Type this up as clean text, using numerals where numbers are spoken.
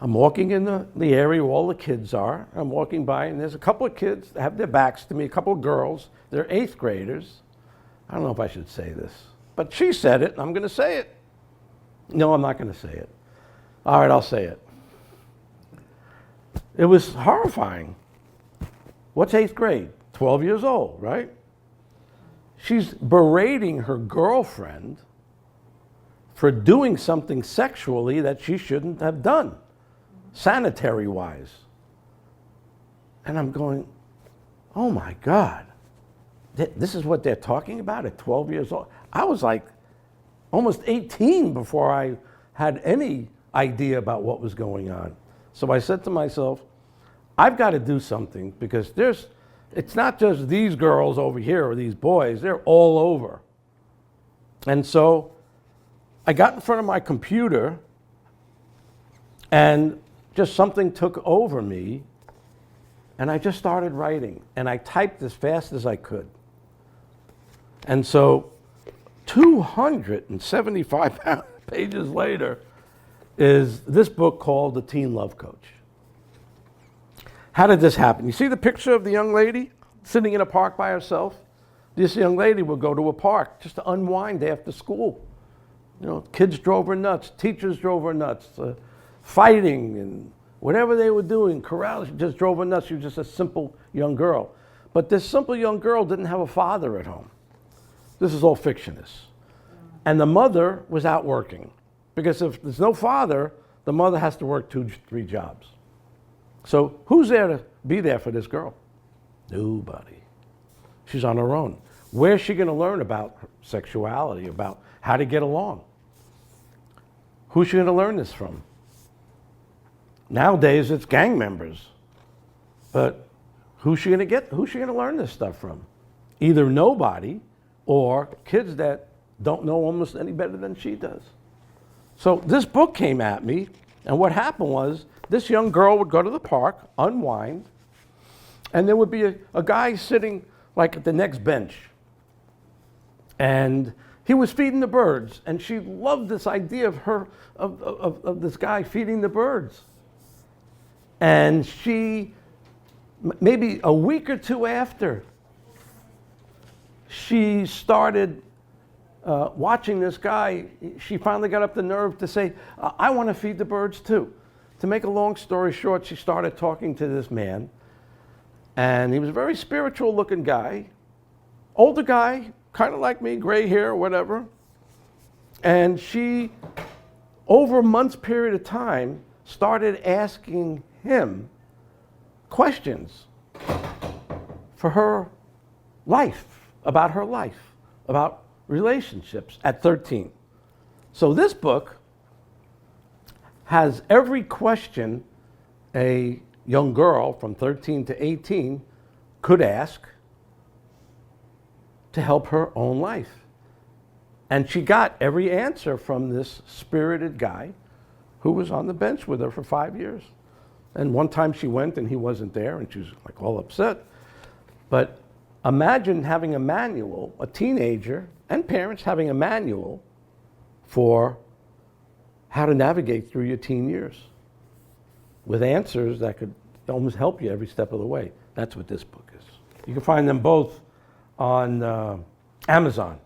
I'm walking in the area where all the kids are. I'm walking by, and there's a couple of kids that have their backs to me, a couple of girls. They're 8th graders. I don't know if I should say this, but she said it, and I'm going to say it. No, I'm not going to say it. All right, I'll say it. It was horrifying. What's 8th grade? 12 years old, right? She's berating her girlfriend for doing something sexually that she shouldn't have done, sanitary-wise. And I'm going, oh my God, this is what they're talking about at 12 years old? I was like almost 18 before I had any idea about what was going on. So I said to myself, I've got to do something, because it's not just these girls over here or these boys, they're all over. And so I got in front of my computer, and just something took over me, and I just started writing, and I typed as fast as I could. And so 275 pages later is this book called The Teen Lovecoach. How did this happen? You see the picture of the young lady sitting in a park by herself? This young lady would go to a park just to unwind after school. You know, kids drove her nuts, teachers drove her nuts, fighting and whatever they were doing, corrals just drove her nuts. She was just a simple young girl. But this simple young girl didn't have a father at home. This is all fictionist. And the mother was out working, because if there's no father, the mother has to work 2-3 jobs. So who's there to be there for this girl? Nobody. She's on her own. Where's she going to learn about sexuality, about how to get along? Who's she going to learn this from? Nowadays, it's gang members. But who's she going to learn this stuff from? Either nobody or kids that don't know almost any better than she does. So this book came at me, and what happened was, this young girl would go to the park, unwind, and there would be a guy sitting like at the next bench. And he was feeding the birds, and she loved this idea of this guy feeding the birds. And she, maybe a week or two after, she started watching this guy. She finally got up the nerve to say, I want to feed the birds too. To make a long story short, she started talking to this man, and he was a very spiritual looking guy, older guy, kind of like me, gray hair, whatever. And she, over a month's period of time, started asking him questions for her life, about relationships at 13. So this book has every question a young girl from 13 to 18 could ask to help her own life. And she got every answer from this spirited guy who was on the bench with her for 5 years. And one time she went and he wasn't there, and she was like all upset. But imagine having a manual, a teenager and parents having a manual for how to navigate through your teen years with answers that could almost help you every step of the way. That's what this book is. You can find them both on Amazon.